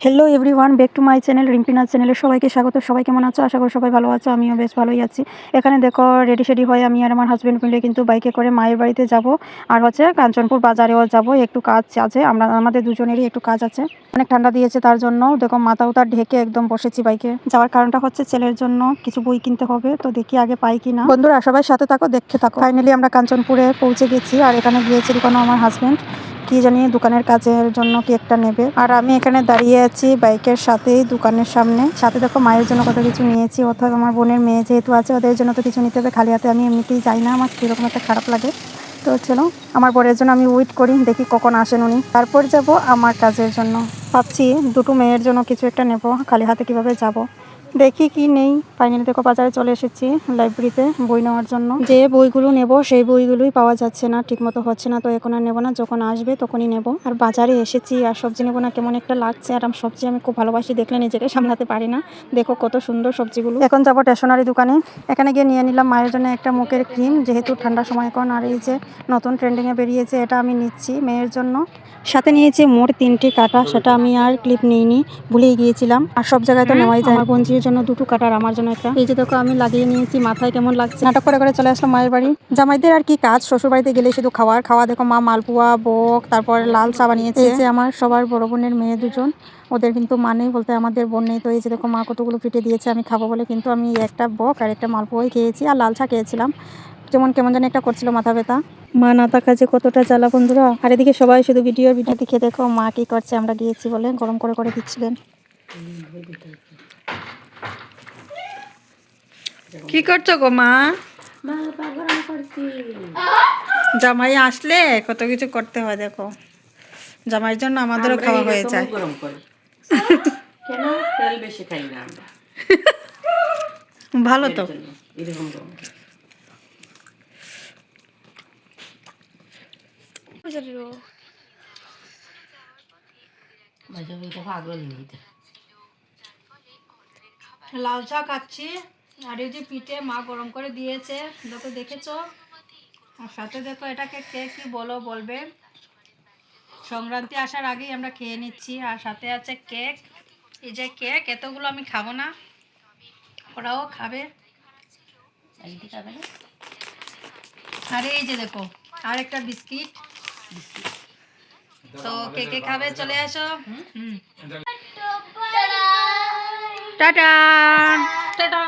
Hello everyone, back to my channel Rimpinath চ্যানেলে সবাইকে স্বাগত। সবাই কেমন আছো? আশা করি সবাই ভালো আছো, আমিও বেশ ভালোই আছি। এখানে দেখো রেডি সেডি হয়ে আমি আর আমার হাজব্যান্ড মিলে কিন্তু বাইকে করে মায়ের বাড়িতে যাব, আর হচ্ছে কাঞ্চনপুর বাজারেও যাব। একটু কাজ আছে, আমাদের দুজনেরই একটু কাজ আছে। অনেক ঠান্ডা দিয়েছে, তার জন্য দেখো মাথা উতার ঢেকে একদম বসেছি বাইকে যাওয়ার। কারণটা হচ্ছে ছেলের জন্য কিছু বই কিনতে হবে, তো দেখি আগে পাই কিনা। বন্ধুরা সবাই সাথে থাকো, দেখতে থাকো। ফাইনালি আমরা কাঞ্চনপুরে পৌঁছে গেছি, আর এখানে গিয়েছিল কোনো আমার হাজব্যান্ড কি জানি দোকানের কাজের জন্য কি একটা নেবে, আর আমি এখানে দাঁড়িয়ে আছি বাইকের সাথেই দোকানের সামনে। সাথে দেখো মায়ের জন্য কত কিছু নিয়েছি, অথবা আমার বোনের মেয়ে যেহেতু আছে ওদের জন্য তো কিছু নিতে হবে। খালি হাতে আমি এমনিতেই যাই না, আমার কীরকম একটা খারাপ লাগে। তো চলো, আমার বোনের জন্য আমি ওয়েট করি, দেখি কখন আসেন উনি, তারপর যাব আমার কাজের জন্য। ভাবছি দুটো মেয়ের জন্য কিছু একটা নেব, খালি হাতে কিভাবে যাব, দেখি কি নেই। ফাইনালি দেখো বাজারে চলে এসেছি লাইব্রেরিতে বই নেওয়ার জন্য। যে বইগুলো নেব সেই বইগুলোই পাওয়া যাচ্ছে না, ঠিক মতো হচ্ছে না, তো এখন আর নেবো না, যখন আসবে তখনই নেব। আর বাজারে এসেছি আর সবজি নেবো না কেমন একটা লাগছে। আর আমি সবজি আমি খুব ভালোবাসি, দেখলে নিজেকে সামলাতে পারি না। দেখো কত সুন্দর সবজিগুলো। এখন যাবো স্টেশনারি দোকানে, এখানে গিয়ে নিয়ে নিলাম মায়ের জন্য একটা মুখের ক্রিম, যেহেতু ঠান্ডার সময় এখন। আর এই যে নতুন ট্রেন্ডিংয়ে বেরিয়েছে, এটা আমি নিচ্ছি মেয়ের জন্য। সাথে নিয়েছি মোট 3টি কাঁটা, সেটা আমি আর ক্লিপ নিইনি, ভুলেই গিয়েছিলাম। আর সব জায়গায় তো নেওয়াই যায়। আমার বোনজির জন্য 2টো কাঁটা, আর আমার জন্য একটা। এই যে দেখো আমি লাগিয়ে নিয়েছি মাথায়, কেমন লাগছে। নাটক করে করে চলে আসলাম মায়ের বাড়ি। জামাইদের আর কি কাজ, শ্বশুর বাড়িতে গেলে শুধু খাওয়া। দেখো মা মালপোয়া, বক, তারপর লাল চা বানিয়েছে। এই যে আমার সবার বড় বোনের মেয়ে দুজন, ওদের কিন্তু মা নেই, বলতে আমাদের বোন নেই। তো এই যে দেখো মা কতগুলো পিঠে দিয়েছে আমি খাবো বলে, কিন্তু আমি একটা বক আর একটা মালপোয়াই খেয়েছি, আর লাল চা খেয়েছিলাম। যেমন কেমন জানি একটা করছিল মাথা ব্যথা। মা না থাকা যে কতটা জ্বালা বন্ধুরা। আর এদিকে সবাই শুধু ভিডিও দেখে দেখো মা কি করছে, আমরা গিয়েছি বলে গরম করে করে দিচ্ছিলেন। কি করছো গো মা? জামাই আসলে কত কিছু করতে হয়, দেখো জামাইয়ের জন্য আমাদেরও খাওয়া হয়ে যায়। কেন তেল বেশি খাই না আমরা, ভালো তো। এরকম লাল চা খাচ্ছি, আর এই যে পিঠে মা গরম করে দিয়েছে, দেখো দেখেছো। আর সাথে দেখো এটাকে কে কি বলবে। সংক্রান্তি আসার আগেই আমরা খেয়ে নিচ্ছি। আর সাথে আছে কেক, এই যে কেক, এতগুলো আমি খাবো না, ওরাও খাবে। আর এই যে দেখো আর একটা বিস্কিট, তো কে কে খাবে চলে আসো। Tata tata.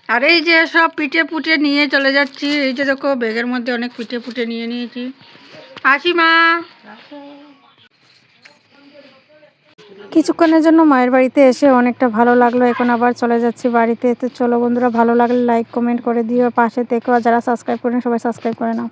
আর এই যে সব পিঠে পুটে নিয়ে চলে যাচ্ছি। এই যে দেখো ব্যাগের মধ্যে অনেক পিঠে পুটে নিয়ে নিয়েছি। আসি মা। কিছুক্ষণের জন্য মায়ের বাড়িতে এসে অনেকটা ভালো লাগলো, এখন আবার চলে যাচ্ছি বাড়িতে। তো চলো বন্ধুরা, ভালো লাগলে লাইক কমেন্ট করে দিও, পাশে থেকো। আর যারা সাবস্ক্রাইব করেন সবাই সাবস্ক্রাইব করে নাও।